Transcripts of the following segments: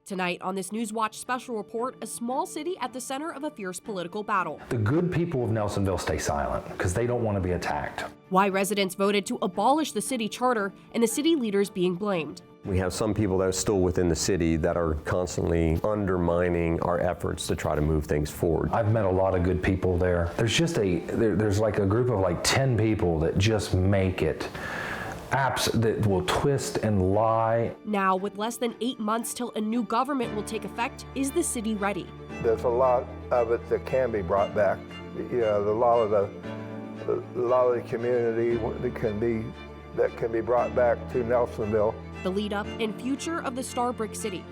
Tonight on this Newswatch special report, a small city at the center of a fierce political battle. The good people of Nelsonville stay silent because they don't want to be attacked. Why residents voted to abolish the city charter and the city leaders being blamed. We have some people that are still within the city that are constantly undermining our efforts to try to move things forward. I've met a lot of good people there. There's like a group of like 10 people that just make it. Apps that will twist and lie. Now, with less than 8 months till a new government will take effect, is the city ready? There's a lot of it that can be brought back. You know, a lot of the community that can be brought back to Nelsonville. The lead up and future of the Star Brick City.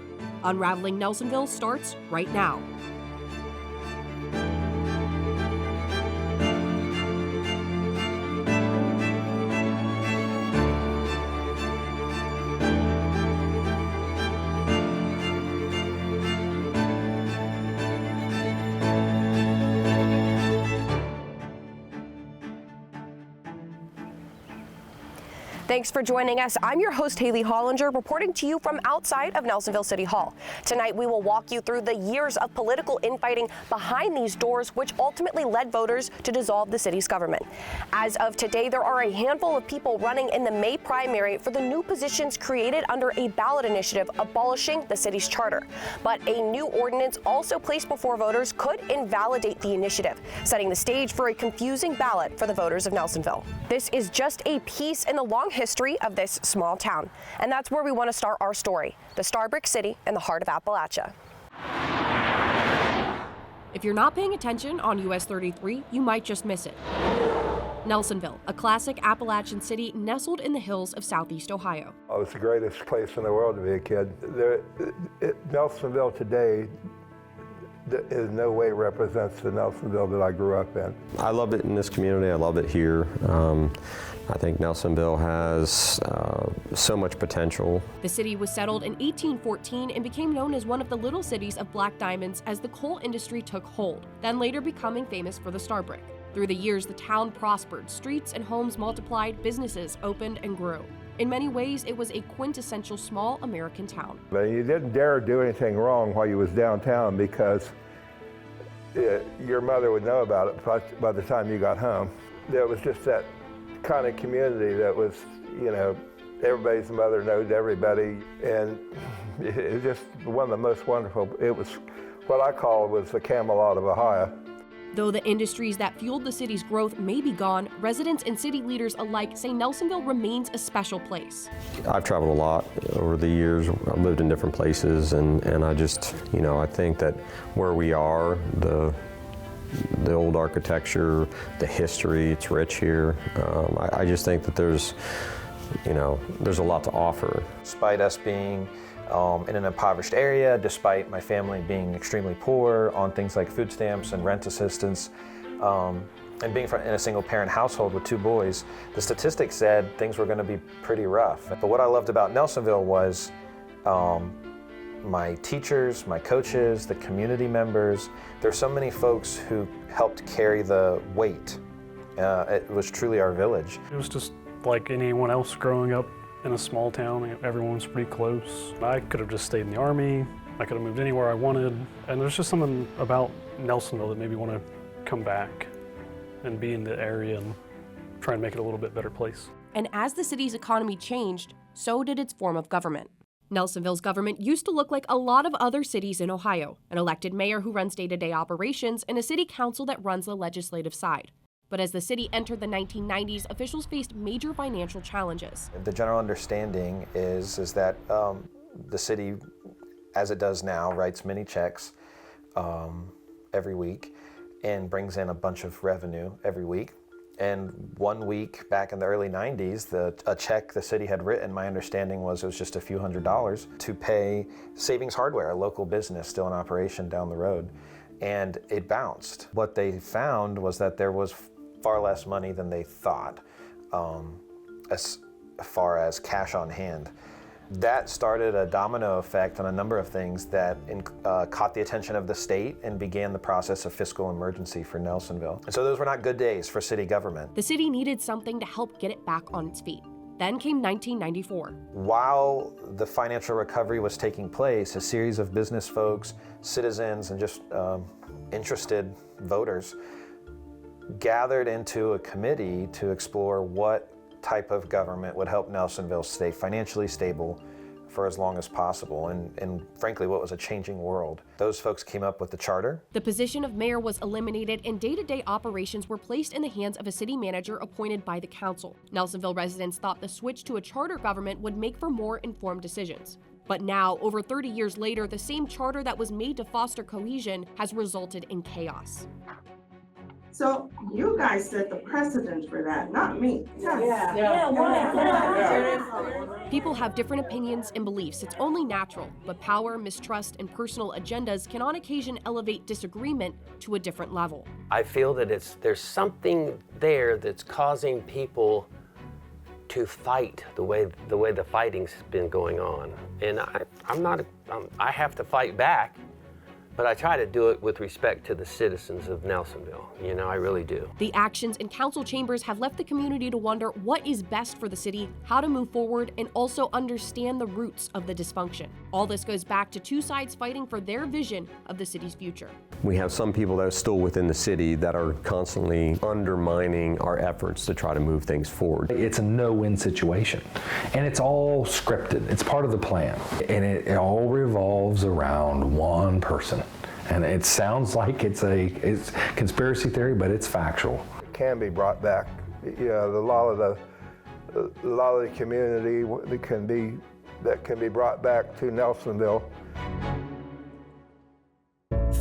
Unraveling Nelsonville starts right now. Thanks for joining us. I'm your host, Hailey Hollinger, reporting to you from outside of Nelsonville City Hall. Tonight, we will walk you through the years of political infighting behind these doors, which ultimately led voters to dissolve the city's government. As of today, there are a handful of people running in the May primary for the new positions created under a ballot initiative abolishing the city's charter. But a new ordinance also placed before voters could invalidate the initiative, setting the stage for a confusing ballot for the voters of Nelsonville. This is just a piece in the long history of this small town. And that's where we want to start our story, the Star Brick City in the heart of Appalachia. If you're not paying attention on US 33, you might just miss it. Nelsonville, a classic Appalachian city nestled in the hills of southeast Ohio. Oh, it's the greatest place in the world to be a kid. Nelsonville today in no way represents the Nelsonville that I grew up in. I love it in this community. I love it here. I think Nelsonville has so much potential. The city was settled in 1814 and became known as one of the little cities of black diamonds as the coal industry took hold, then later becoming famous for the Star Brick. Through the years, the town prospered, streets and homes multiplied, businesses opened and grew. In many ways, it was a quintessential small American town. But you didn't dare do anything wrong while you was downtown because your mother would know about it by the time you got home. There was just that kind of community that was, you know, everybody's mother knows everybody, and it was just one of the most wonderful. It was what I call was the Camelot of Ohio. Though the industries that fueled the city's growth may be gone, residents and city leaders alike say Nelsonville remains a special place. I've traveled a lot over the years. I've lived in different places, and I just, you know, I think that where we are, the old architecture, the history, it's rich here. I just think that there's a lot to offer. Despite us being in an impoverished area, despite my family being extremely poor on things like food stamps and rent assistance, and being in a single parent household with 2 boys, the statistics said things were going to be pretty rough. But what I loved about Nelsonville was my teachers, my coaches, the community members. There's so many folks who helped carry the weight. It was truly our village. It was just like anyone else growing up in a small town. Everyone's pretty close. I could have just stayed in the Army. I could have moved anywhere I wanted. And there's just something about Nelsonville that made me want to come back and be in the area and try and make it a little bit better place. And as the city's economy changed, so did its form of government. Nelsonville's government used to look like a lot of other cities in Ohio, an elected mayor who runs day-to-day operations and a city council that runs the legislative side. But as the city entered the 1990s, officials faced major financial challenges. The general understanding is that the city, as it does now, writes many checks every week and brings in a bunch of revenue every week. And one week back in the early 90s, a check the city had written, my understanding was it was just a few $100s to pay Savings Hardware, a local business still in operation down the road. And it bounced. What they found was that there was far less money than they thought, as far as cash on hand. That started a domino effect on a number of things that caught the attention of the state and began the process of fiscal emergency for Nelsonville. And so those were not good days for city government. The city needed something to help get it back on its feet. Then came 1994. While the financial recovery was taking place, a series of business folks, citizens, and just interested voters gathered into a committee to explore what type of government would help Nelsonville stay financially stable for as long as possible, and frankly, what was a changing world. Those folks came up with the charter. The position of mayor was eliminated and day-to-day operations were placed in the hands of a city manager appointed by the council. Nelsonville residents thought the switch to a charter government would make for more informed decisions. But now, over 30 years later, the same charter that was made to foster cohesion has resulted in chaos. So you guys set the precedent for that, not me. People have different opinions and beliefs. It's only natural, but power, mistrust, and personal agendas can on occasion elevate disagreement to a different level. I feel that there's something there that's causing people to fight the way the fighting's been going on, and I have to fight back. But I try to do it with respect to the citizens of Nelsonville. You know, I really do. The actions in council chambers have left the community to wonder what is best for the city, how to move forward, and also understand the roots of the dysfunction. All this goes back to two sides fighting for their vision of the city's future. We have some people that are still within the city that are constantly undermining our efforts to try to move things forward. It's a no-win situation, and it's all scripted. It's part of the plan, and it all revolves around one person. And it sounds like it's conspiracy theory, but it's factual. It can be brought back. You know, a lot of the community that can be brought back to Nelsonville.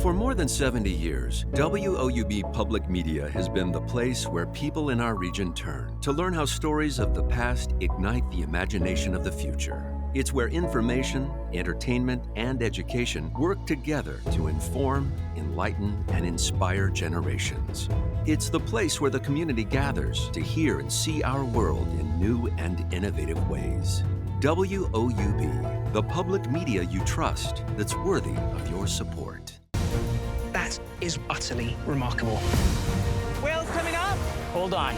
For more than 70 years, WOUB Public Media has been the place where people in our region turn to learn how stories of the past ignite the imagination of the future. It's where information, entertainment, and education work together to inform, enlighten, and inspire generations. It's the place where the community gathers to hear and see our world in new and innovative ways. WOUB, the public media you trust that's worthy of your support. That is utterly remarkable. Whales coming up! Hold on.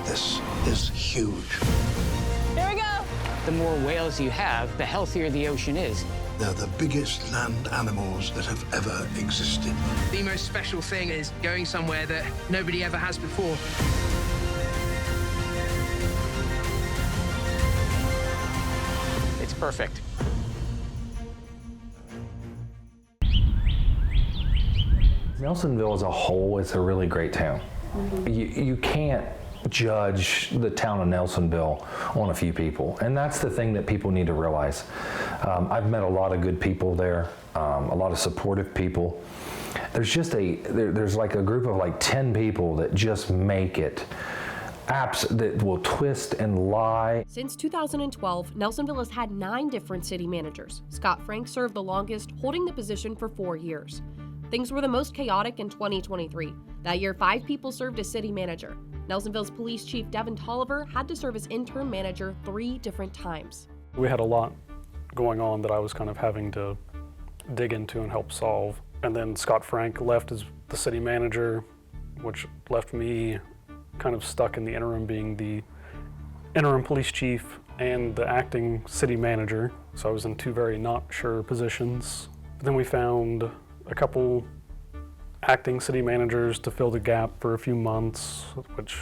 This is huge. Here we go! The more whales you have, the healthier the ocean is. They're the biggest land animals that have ever existed. The most special thing is going somewhere that nobody ever has before. It's perfect. Nelsonville as a whole is a really great town. You can't judge the town of Nelsonville on a few people, and that's the thing that people need to realize. I've met a lot of good people there, a lot of supportive people. There's just there's like a group of like 10 people that just make it. Apps that will twist and lie. Since 2012, Nelsonville has had 9 different city managers. Scott Frank served the longest, holding the position for 4 years. Things were the most chaotic in 2023. That year, 5 people served as city manager. Nelsonville's police chief, Devin Tolliver, had to serve as interim manager 3 different times. We had a lot going on that I was kind of having to dig into and help solve. And then Scott Frank left as the city manager, which left me kind of stuck in the interim, being the interim police chief and the acting city manager. So I was in 2 very not sure positions. But then we found a couple acting city managers to fill the gap for a few months, which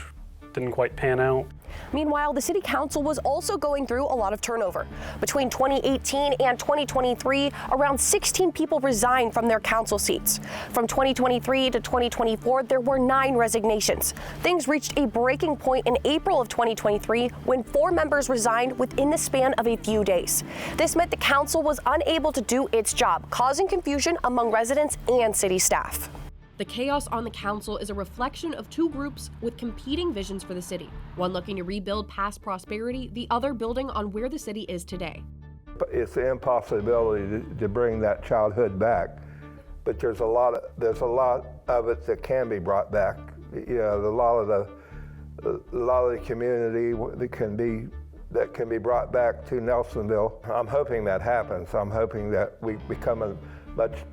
didn't quite pan out. Meanwhile, the city council was also going through a lot of turnover. Between 2018 and 2023, around 16 people resigned from their council seats. From 2023 to 2024, there were 9 resignations. Things reached a breaking point in April of 2023 when 4 members resigned within the span of a few days. This meant the council was unable to do its job, causing confusion among residents and city staff. The chaos on the council is a reflection of 2 groups with competing visions for the city. One looking to rebuild past prosperity, the other building on where the city is today. It's the impossibility to bring that childhood back, but there's a lot of it that can be brought back. You know, a lot of the community that can be brought back to Nelsonville. I'm hoping that happens. I'm hoping that we become a much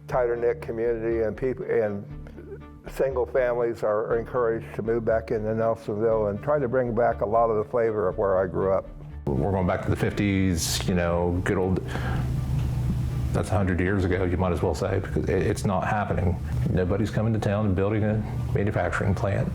tighter-knit community, and single families are encouraged to move back into Nelsonville and try to bring back a lot of the flavor of where I grew up. We're going back to the 50s, you know, good old, that's 100 years ago, you might as well say, because it's not happening. Nobody's coming to town and building a manufacturing plant.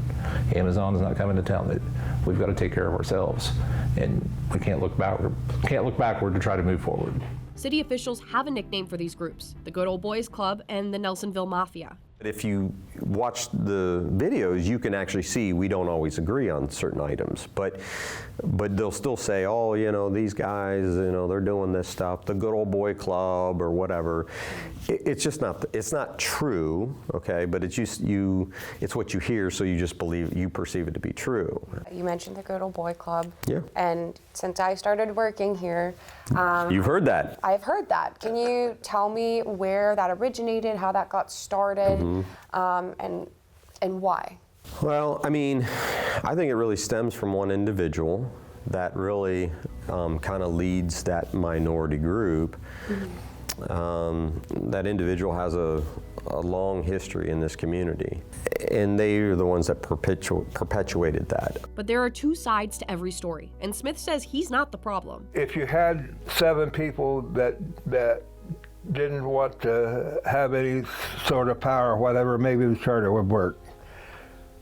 Amazon's not coming to town. We've got to take care of ourselves, and we can't look backward to try to move forward. City officials have a nickname for these groups, the Good Old Boys Club and the Nelsonville Mafia. If you watch the videos, you can actually see we don't always agree on certain items, but they'll still say, oh, you know, these guys, you know, they're doing this stuff, the Good Old Boy Club or whatever. It's just not, it's not true, okay, but it's just it's what you hear, so you just perceive it to be true. You mentioned the Good Old Boy Club. Yeah. And since I started working here, you've heard that. I've heard that. Can you tell me where that originated, how that got started, and why? Well, I mean, I think it really stems from one individual that really kind of leads that minority group. That individual has a long history in this community, and they are the ones that perpetuated that. But there are two sides to every story, and Smith says he's not the problem. If you had 7 people that didn't want to have any sort of power or whatever, maybe the charter would work.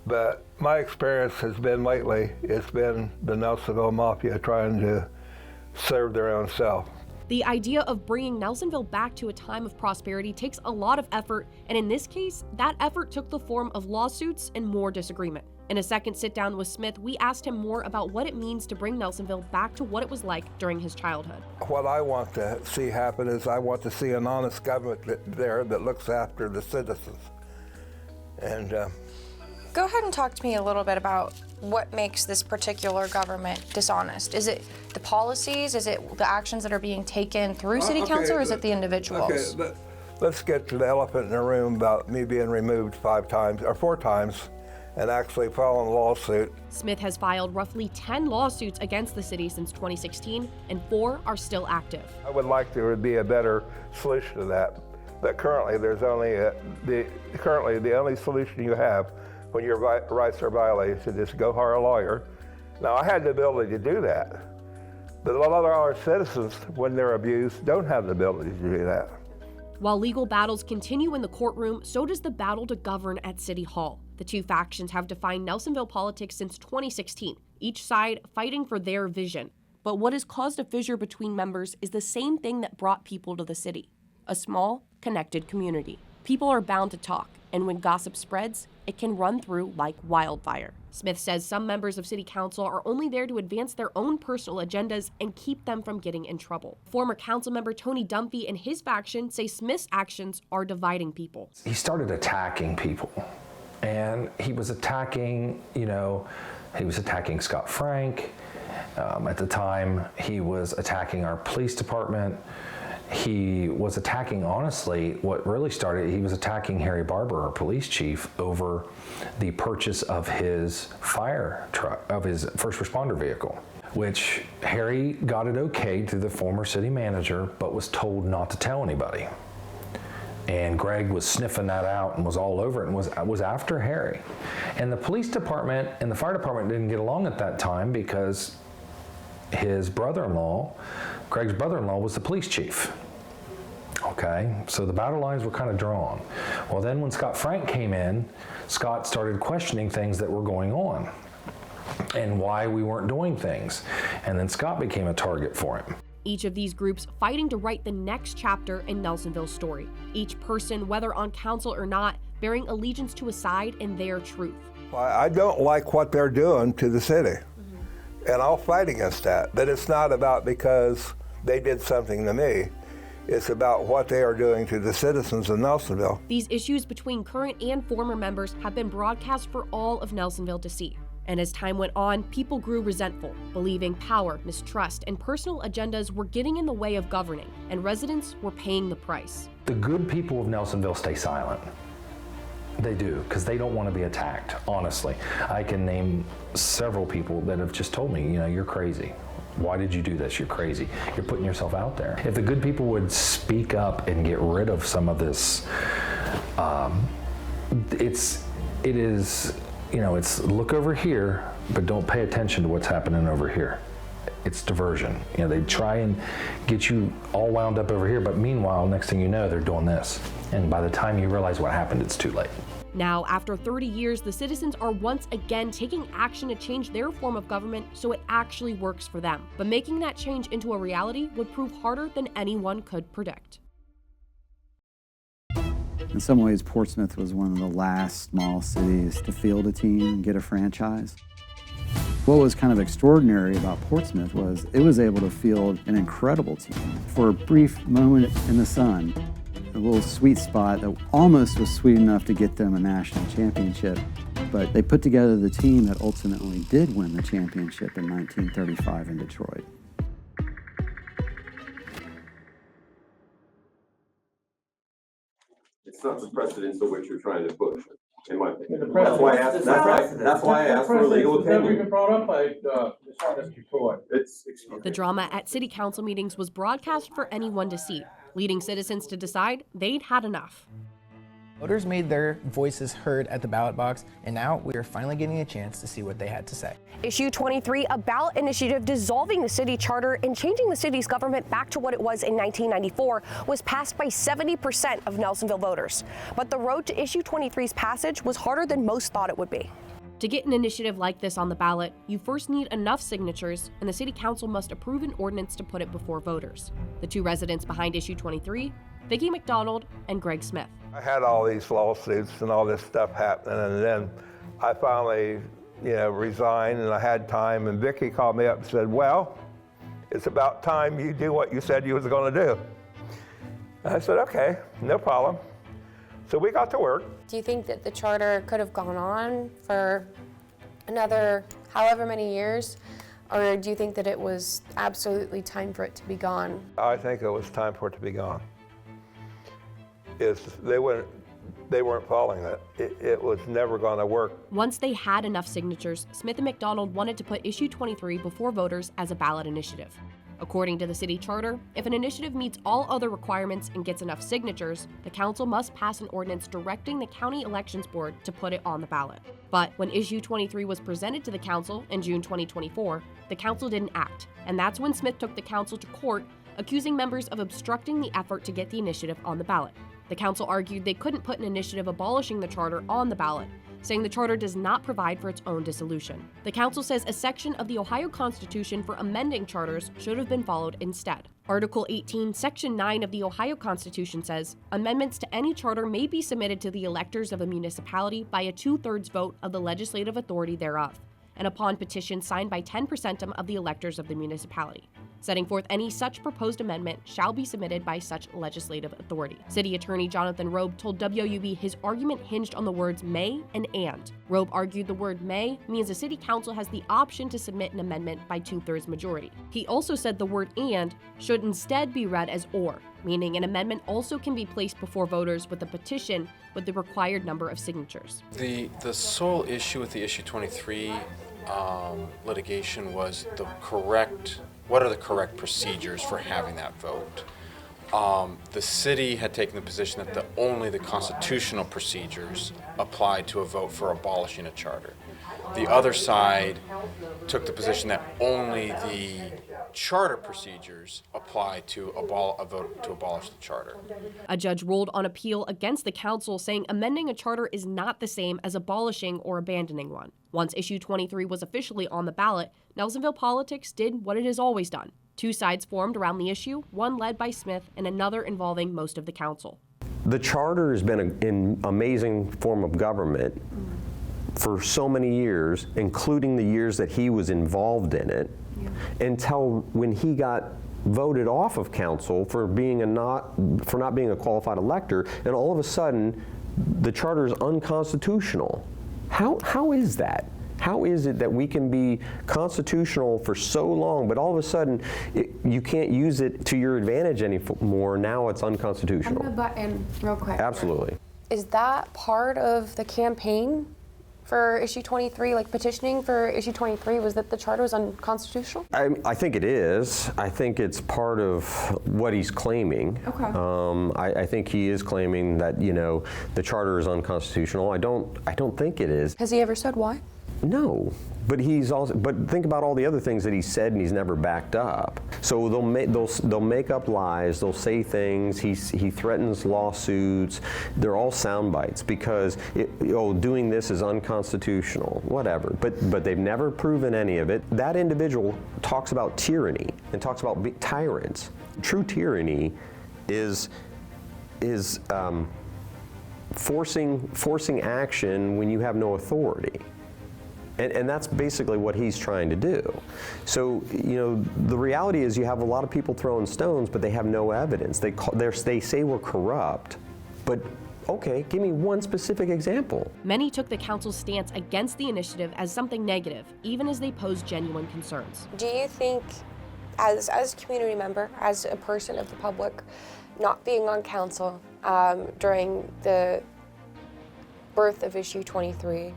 But my experience has been lately, it's been the Nelsonville Mafia trying to serve their own self. The idea of bringing Nelsonville back to a time of prosperity takes a lot of effort, and in this case, that effort took the form of lawsuits and more disagreement. In a second sit down with Smith, we asked him more about what it means to bring Nelsonville back to what it was like during his childhood. What I want to see happen is I want to see an honest government there that looks after the citizens. And Go ahead and talk to me a little bit about what makes this particular government dishonest. Is it the policies? Is it the actions that are being taken through city council, or is it the individuals? Okay, but let's get to the elephant in the room about me being removed 4 times and actually filing a lawsuit. Smith has filed roughly 10 lawsuits against the city since 2016, and 4 are still active. I would like there would be a better solution to that, but currently there's only the only solution you have when your rights are violated is to just go hire a lawyer. Now, I had the ability to do that, but a lot of our citizens, when they're abused, don't have the ability to do that. While legal battles continue in the courtroom, so does the battle to govern at City Hall. The two factions have defined Nelsonville politics since 2016, each side fighting for their vision. But what has caused a fissure between members is the same thing that brought people to the city: a small, connected community. People are bound to talk, and when gossip spreads, it can run through like wildfire. Smith says some members of City Council are only there to advance their own personal agendas and keep them from getting in trouble. Former council member Tony Dunphy and his faction say Smith's actions are dividing people. He started attacking people, and he was attacking, he was attacking Scott Frank. At the time, he was attacking our police department. He was attacking, honestly, what really started, he was attacking Harry Barber, our police chief, over the purchase of his fire truck, of his first responder vehicle, which Harry got it okayed through the former city manager, but was told not to tell anybody. And Greg was sniffing that out and was all over it and was after Harry. And the police department and the fire department didn't get along at that time because his brother-in-law, Greg's brother-in-law, was the police chief. Okay, so the battle lines were kind of drawn. Well, then when Scott Frank came in, Scott started questioning things that were going on and why we weren't doing things. And then Scott became a target for him. Each of these groups fighting to write the next chapter in Nelsonville's story. Each person, whether on council or not, bearing allegiance to a side and their truth. I don't like what they're doing to the city, and I'll fight against that. But it's not about because they did something to me. It's about what they are doing to the citizens of Nelsonville. These issues between current and former members have been broadcast for all of Nelsonville to see. And as time went on, people grew resentful, believing power, mistrust, and personal agendas were getting in the way of governing, and residents were paying the price. The good people of Nelsonville stay silent. They do, because they don't want to be attacked, honestly. I can name several people that have just told me, you're crazy. Why did you do this? You're crazy. You're putting yourself out there. If the good people would speak up and get rid of some of this, it is, it's look over here, but don't pay attention to what's happening over here. It's diversion. They try and get you all wound up over here, but meanwhile, next thing you know, they're doing this. And by the time you realize what happened, it's too late. Now, after 30 years, the citizens are once again taking action to change their form of government so it actually works for them. But making that change into a reality would prove harder than anyone could predict. In some ways, Portsmouth was one of the last small cities to field a team and get a franchise. What was kind of extraordinary about Portsmouth was it was able to field an incredible team. For a brief moment in the sun, a little sweet spot that almost was sweet enough to get them a national championship, but they put together the team that ultimately did win the championship in 1935 in Detroit. It's not the precedence of which you're trying to push, in my opinion. That's why I asked for a legal opinion. Never even brought up by dishonest Detroit. The drama at city council meetings was broadcast for anyone to see, leading citizens to decide they'd had enough. Voters made their voices heard at the ballot box, and now we are finally getting a chance to see what they had to say. Issue 23, a ballot initiative dissolving the city charter and changing the city's government back to what it was in 1994, was passed by 70% of Nelsonville voters. But the road to Issue 23's passage was harder than most thought it would be. To get an initiative like this on the ballot, you first need enough signatures, and the city council must approve an ordinance to put it before voters. The two residents behind Issue 23, Vicki McDonald and Greg Smith. I had all these lawsuits and all this stuff happening, and then I finally, resigned, and I had time, and Vicki called me up and said, well, it's about time you do what you said you was going to do. And I said, okay, no problem. So we got to work. Do you think that the charter could have gone on for another however many years? Or do you think that it was absolutely time for it to be gone? I think it was time for it to be gone. They weren't following that. It was never going to work. Once they had enough signatures, Smith and McDonald wanted to put Issue 23 before voters as a ballot initiative. According to the city charter, if an initiative meets all other requirements and gets enough signatures, the council must pass an ordinance directing the county elections board to put it on the ballot. But when Issue 23 was presented to the council in June 2024, the council didn't act, and that's when Smith took the council to court, accusing members of obstructing the effort to get the initiative on the ballot. The council argued they couldn't put an initiative abolishing the charter on the ballot, saying the charter does not provide for its own dissolution. The council says a section of the Ohio Constitution for amending charters should have been followed instead. Article 18, Section 9 of the Ohio Constitution says, amendments to any charter may be submitted to the electors of a municipality by a 2/3 vote of the legislative authority thereof, and upon petition signed by 10% of the electors of the municipality. Setting forth any such proposed amendment shall be submitted by such legislative authority. City Attorney Jonathan Robe told WOUB his argument hinged on the words may and. Robe argued the word may means the city council has the option to submit an amendment by 2/3 majority. He also said the word and should instead be read as or, meaning an amendment also can be placed before voters with a petition with the required number of signatures. The sole issue with the Issue 23 litigation was what are the correct procedures for having that vote? The city had taken the position that only the constitutional procedures applied to a vote for abolishing a charter. The other side took the position that only the charter procedures apply to a vote to abolish the charter. A judge ruled on appeal against the council, saying amending a charter is not the same as abolishing or abandoning one. Once Issue 23 was officially on the ballot, Nelsonville politics did what it has always done. Two sides formed around the issue, one led by Smith and another involving most of the council. The charter has been an amazing form of government for so many years, including the years that he was involved in it, until when he got voted off of council for not being a qualified elector, and all of a sudden the charter is unconstitutional. How is that? How is it that we can be constitutional for so long, but all of a sudden you can't use it to your advantage anymore? Now it's unconstitutional. I'm gonna butt in real quick. Absolutely. Is that part of the campaign for issue 23, like petitioning for issue 23, was that the charter was unconstitutional? I think it is. I think it's part of what he's claiming. Okay. I think he is claiming that, you know, the charter is unconstitutional. I don't think it is. Has he ever said why? No, but but think about all the other things that he said and he's never backed up. So they'll make up lies, they'll say things, he threatens lawsuits. They're all sound bites because doing this is unconstitutional, whatever. But they've never proven any of it. That individual talks about tyranny and talks about tyrants. True tyranny is forcing action when you have no authority. And that's basically what he's trying to do. So, you know, the reality is you have a lot of people throwing stones, but they have no evidence. They say we're corrupt, but okay, give me one specific example. Many took the council's stance against the initiative as something negative, even as they posed genuine concerns. Do you think, as a community member, as a person of the public, not being on council during the birth of issue 23,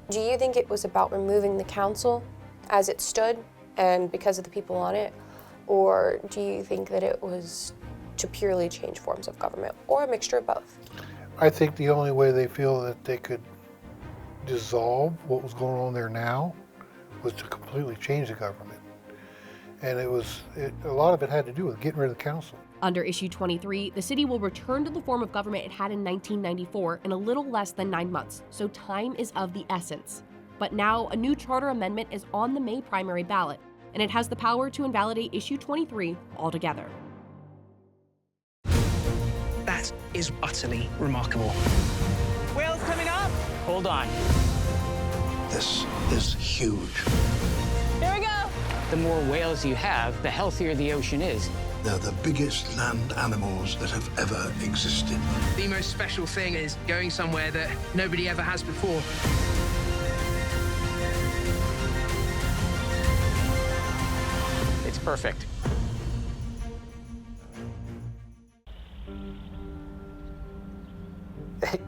do you think it was about removing the council as it stood and because of the people on it? Or do you think that it was to purely change forms of government, or a mixture of both? I think the only way they feel that they could dissolve what was going on there now was to completely change the government. And a lot of it had to do with getting rid of the council. Under issue 23, the city will return to the form of government it had in 1994 in a little less than 9 months, so time is of the essence. But now, a new charter amendment is on the May primary ballot, and it has the power to invalidate issue 23 altogether. That is utterly remarkable. Whales coming up? Hold on. This is huge. Here we go. The more whales you have, the healthier the ocean is. They're the biggest land animals that have ever existed. The most special thing is going somewhere that nobody ever has before. It's perfect.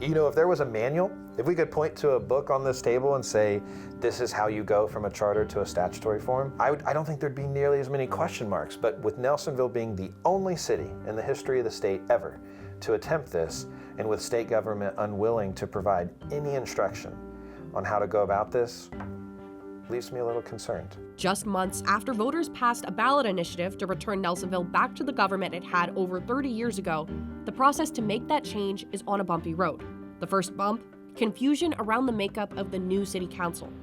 You know, if there was a manual, if we could point to a book on this table and say, this is how you go from a charter to a statutory form, I don't think there'd be nearly as many question marks. But with Nelsonville being the only city in the history of the state ever to attempt this, and with state government unwilling to provide any instruction on how to go about this, leaves me a little concerned. Just months after voters passed a ballot initiative to return Nelsonville back to the government it had over 30 years ago, the process to make that change is on a bumpy road. The first bump, confusion around the makeup of the new city council.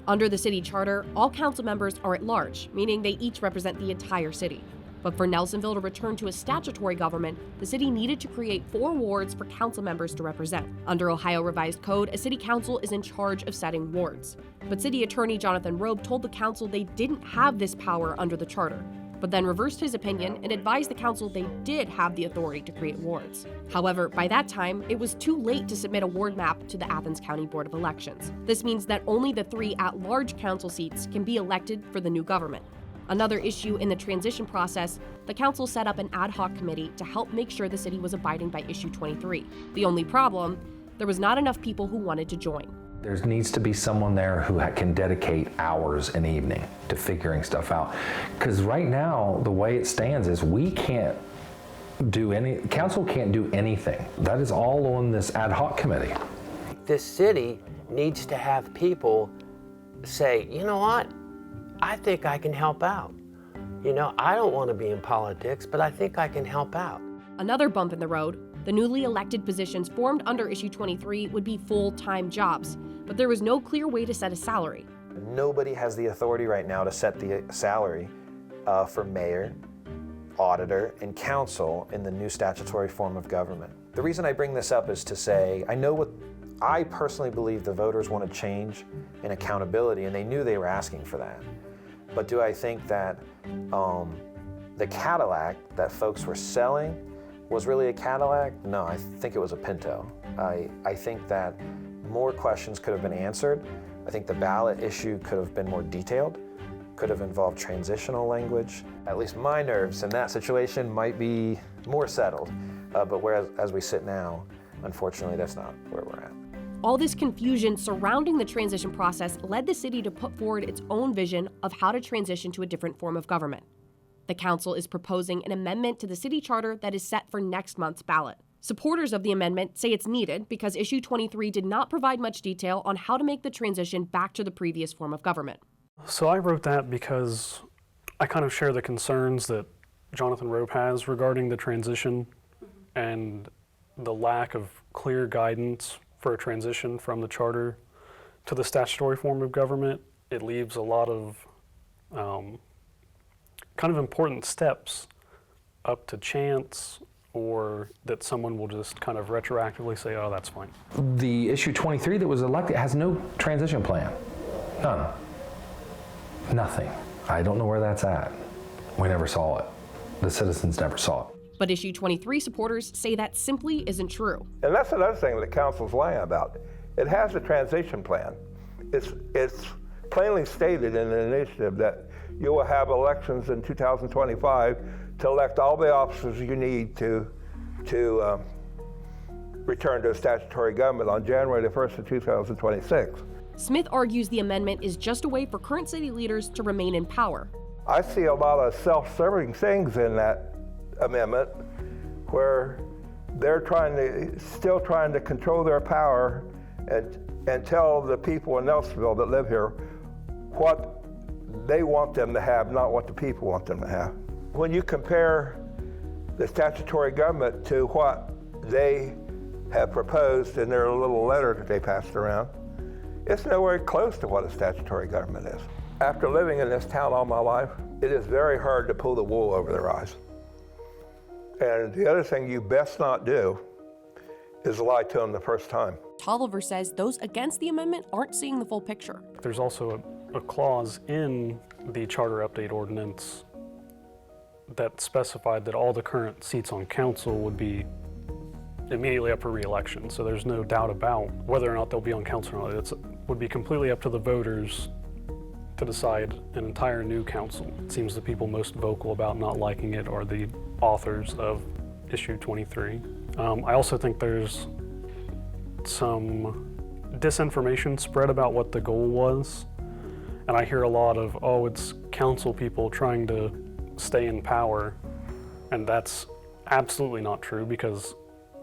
Under the city charter, all council members are at large, meaning they each represent the entire city. But for Nelsonville to return to a statutory government, the city needed to create 4 wards for council members to represent. Under Ohio Revised Code, a city council is in charge of setting wards. But City Attorney Jonathan WOUB told the council they didn't have this power under the charter, but then reversed his opinion and advised the council they did have the authority to create wards. However, by that time, it was too late to submit a ward map to the Athens County Board of Elections. This means that only the 3 at-large council seats can be elected for the new government. Another issue in the transition process, the council set up an ad hoc committee to help make sure the city was abiding by issue 23. The only problem, there was not enough people who wanted to join. There needs to be someone there who can dedicate hours an evening to figuring stuff out. Because right now, the way it stands is we can't do council can't do anything. That is all on this ad hoc committee. This city needs to have people say, you know what? I think I can help out. You know, I don't want to be in politics, but I think I can help out. Another bump in the road, the newly elected positions formed under issue 23 would be full-time jobs, but there was no clear way to set a salary. Nobody has the authority right now to set the salary for mayor, auditor, and council in the new statutory form of government. The reason I bring this up is to say, I personally believe the voters wanted change and accountability, and they knew they were asking for that. But do I think that the Cadillac that folks were selling was really a Cadillac? No, I think it was a Pinto. I think that more questions could have been answered. I think the ballot issue could have been more detailed, could have involved transitional language. At least my nerves in that situation might be more settled. But whereas as we sit now, unfortunately, that's not where we're at. All this confusion surrounding the transition process led the city to put forward its own vision of how to transition to a different form of government. The council is proposing an amendment to the city charter that is set for next month's ballot. Supporters of the amendment say it's needed because Issue 23 did not provide much detail on how to make the transition back to the previous form of government. So I wrote that because I kind of share the concerns that Jonathan Rope has regarding the transition and the lack of clear guidance for a transition from the charter to the statutory form of government. It leaves a lot of kind of important steps up to chance, or that someone will just kind of retroactively say, oh, that's fine. The issue 23 that was elected has no transition plan. None. Nothing. I don't know where that's at. We never saw it. The citizens never saw it. But Issue 23 supporters say that simply isn't true. And that's another thing that council's lying about. It has a transition plan. It's plainly stated in the initiative that you will have elections in 2025 to elect all the officers you need to return to a statutory government on January the 1st of 2026. Smith argues the amendment is just a way for current city leaders to remain in power. I see a lot of self-serving things in that amendment where they're still trying to control their power and tell the people in Nelsonville that live here what they want them to have, not what the people want them to have. When you compare the statutory government to what they have proposed in their little letter that they passed around, it's nowhere close to what a statutory government is. After living in this town all my life, it is very hard to pull the wool over their eyes. And the other thing you best not do is lie to them the first time. Tolliver says those against the amendment aren't seeing the full picture. There's also a clause in the charter update ordinance that specified that all the current seats on council would be immediately up for re-election. So there's no doubt about whether or not they'll be on council or not. It would be completely up to the voters to decide an entire new council. It seems the people most vocal about not liking it are the authors of issue 23. I also think there's some disinformation spread about what the goal was. And I hear a lot of, oh, it's council people trying to stay in power. And that's absolutely not true, because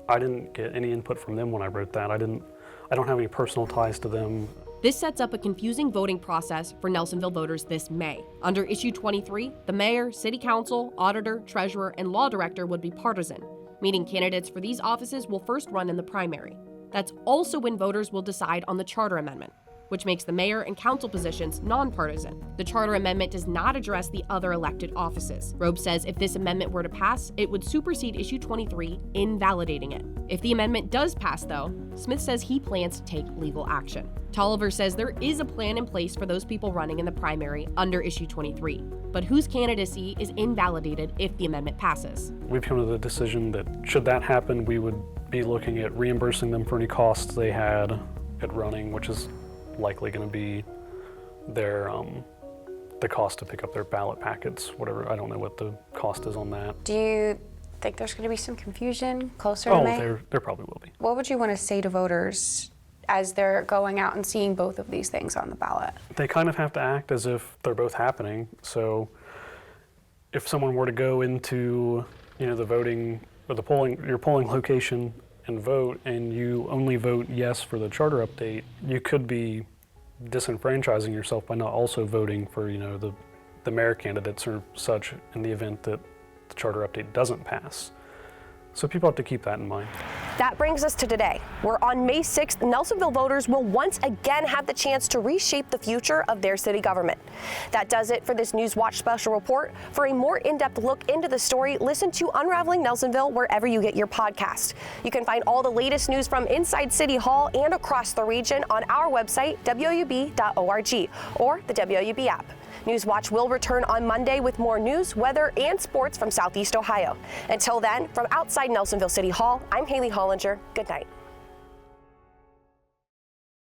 I didn't get any input from them when I wrote that. I don't have any personal ties to them. This sets up a confusing voting process for Nelsonville voters this May. Under issue 23, the mayor, city council, auditor, treasurer, and law director would be partisan, meaning candidates for these offices will first run in the primary. That's also when voters will decide on the charter amendment, which makes the mayor and council positions nonpartisan. The charter amendment does not address the other elected offices. Robe says if this amendment were to pass, it would supersede issue 23, invalidating it. If the amendment does pass, though, Smith says he plans to take legal action. Tolliver says there is a plan in place for those people running in the primary under issue 23, but whose candidacy is invalidated if the amendment passes. We've come to the decision that should that happen, we would be looking at reimbursing them for any costs they had at running, which is likely going to be their the cost to pick up their ballot packets, whatever. I don't know what the cost is on that. Do you think there's going to be some confusion closer to May? Oh, there probably will be. What would you want to say to voters as they're going out and seeing both of these things on the ballot? They kind of have to act as if they're both happening. So if someone were to go into, the voting or your polling location and vote, and you only vote yes for the charter update, you could be disenfranchising yourself by not also voting for, the mayor candidates or such in the event that the charter update doesn't pass. So people have to keep that in mind. That brings us to today, where on May 6th, Nelsonville voters will once again have the chance to reshape the future of their city government. That does it for this Newswatch special report. For a more in-depth look into the story, listen to Unraveling Nelsonville wherever you get your podcast. You can find all the latest news from inside City Hall and across the region on our website, WOUB.org, or the WOUB app. Newswatch will return on Monday with more news, weather, and sports from Southeast Ohio. Until then, from outside Nelsonville City Hall, I'm Hailey Hollinger. Good night.